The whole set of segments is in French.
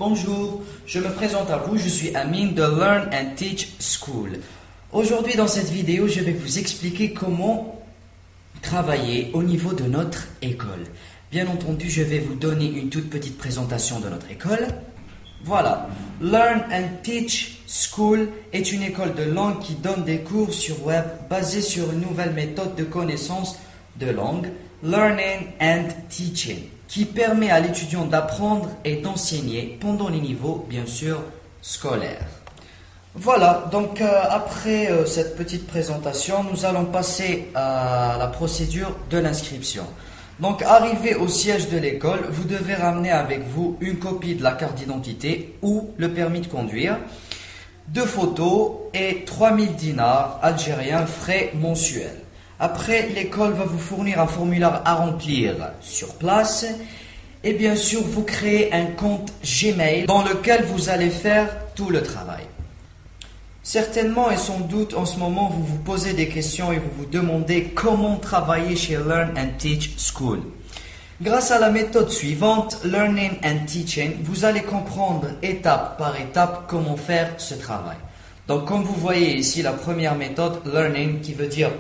Bonjour, je me présente à vous, je suis Amin de Learn and Teach School. Aujourd'hui dans cette vidéo, je vais vous expliquer comment travailler au niveau de notre école. Bien entendu, je vais vous donner une toute petite présentation de notre école. Voilà, Learn and Teach School est une école de langue qui donne des cours sur web basés sur une nouvelle méthode de connaissance de langue, Learning and Teaching, qui permet à l'étudiant d'apprendre et d'enseigner pendant les niveaux, bien sûr, scolaires. Voilà, donc après cette petite présentation, nous allons passer à la procédure de l'inscription. Donc, arrivé au siège de l'école, vous devez ramener avec vous une copie de la carte d'identité ou le permis de conduire, 2 photos et 3000 dinars algériens frais mensuels. Après, l'école va vous fournir un formulaire à remplir sur place et bien sûr, vous créez un compte Gmail dans lequel vous allez faire tout le travail. Certainement et sans doute en ce moment, vous vous posez des questions et vous vous demandez comment travailler chez Learn and Teach School. Grâce à la méthode suivante, Learning and Teaching, vous allez comprendre étape par étape comment faire ce travail. Donc comme vous voyez ici, la première méthode, Learning, qui veut dire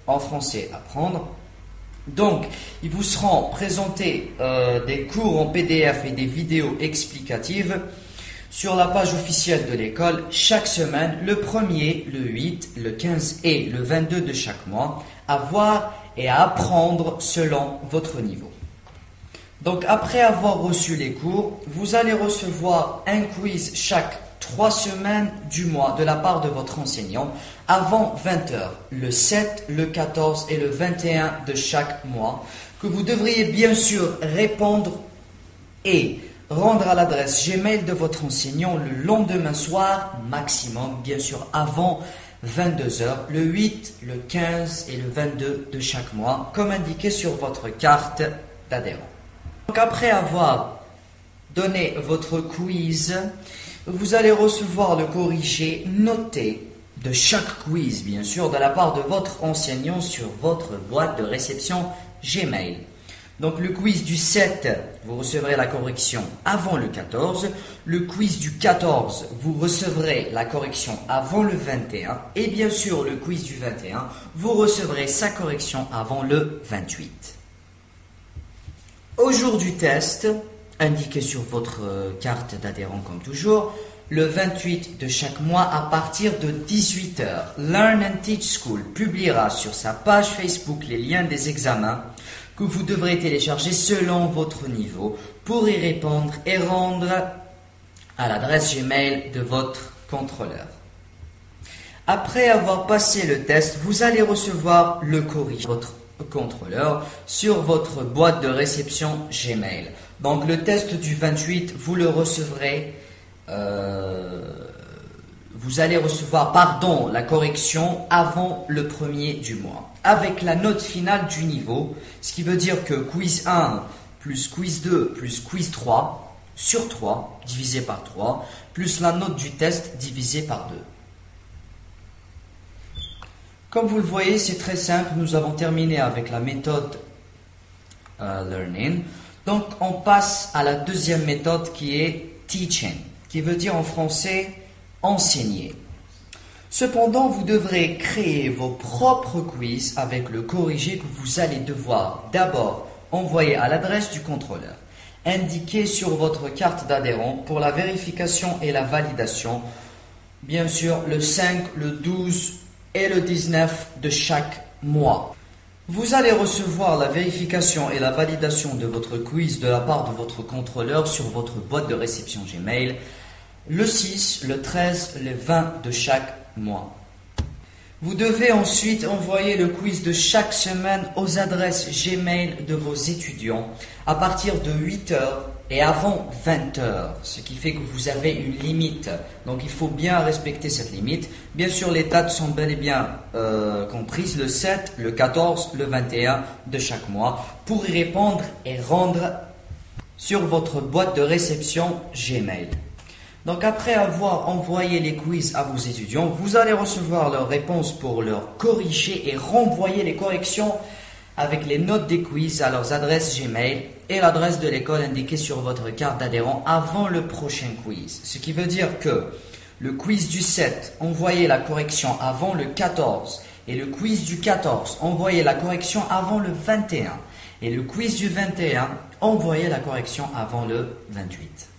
en français apprendre. Donc, ils vous seront présentés des cours en PDF et des vidéos explicatives sur la page officielle de l'école chaque semaine, le 1er, le 8, le 15 et le 22 de chaque mois, à voir et à apprendre selon votre niveau. Donc, après avoir reçu les cours, vous allez recevoir un quiz chaque 3 semaines du mois de la part de votre enseignant avant 20h, le 7, le 14 et le 21 de chaque mois, que vous devriez bien sûr répondre et rendre à l'adresse Gmail de votre enseignant le lendemain soir maximum, bien sûr avant 22h, le 8, le 15 et le 22 de chaque mois, comme indiqué sur votre carte d'adhérent. Donc après avoir donné votre quiz, vous allez recevoir le corrigé noté de chaque quiz, bien sûr, de la part de votre enseignant sur votre boîte de réception Gmail. Donc le quiz du 7, vous recevrez la correction avant le 14. Le quiz du 14, vous recevrez la correction avant le 21. Et bien sûr, le quiz du 21, vous recevrez sa correction avant le 28. Au jour du test, indiqué sur votre carte d'adhérent comme toujours, le 28 de chaque mois à partir de 18h, Learn and Teach School publiera sur sa page Facebook les liens des examens que vous devrez télécharger selon votre niveau pour y répondre et rendre à l'adresse Gmail de votre contrôleur. Après avoir passé le test, vous allez recevoir le corrigé de votre contrôleur sur votre boîte de réception Gmail. Donc le test du 28, vous le recevrez, vous allez recevoir, la correction avant le 1er du mois, avec la note finale du niveau, ce qui veut dire que quiz 1 plus quiz 2 plus quiz 3 sur 3 divisé par 3, plus la note du test divisé par 2. Comme vous le voyez, c'est très simple, nous avons terminé avec la méthode Learning. Donc on passe à la deuxième méthode qui est Teaching, qui veut dire en français enseigner. Cependant, vous devrez créer vos propres quiz avec le corrigé que vous allez devoir d'abord envoyer à l'adresse du contrôleur, indiqué sur votre carte d'adhérent pour la vérification et la validation, bien sûr le 5, le 12 et le 19 de chaque mois. Vous allez recevoir la vérification et la validation de votre quiz de la part de votre contrôleur sur votre boîte de réception Gmail le 6, le 13, le 20 de chaque mois. Vous devez ensuite envoyer le quiz de chaque semaine aux adresses Gmail de vos étudiants à partir de 8h et avant 20h, ce qui fait que vous avez une limite. Donc il faut bien respecter cette limite. Bien sûr, les dates sont bel et bien comprises, le 7, le 14, le 21 de chaque mois, pour y répondre et rendre sur votre boîte de réception Gmail. Donc après avoir envoyé les quiz à vos étudiants, vous allez recevoir leurs réponses pour leur corriger et renvoyer les corrections avec les notes des quiz à leurs adresses Gmail et l'adresse de l'école indiquée sur votre carte d'adhérent avant le prochain quiz. Ce qui veut dire que le quiz du 7, envoyez la correction avant le 14 et le quiz du 14, envoyez la correction avant le 21 et le quiz du 21, envoyez la correction avant le 28.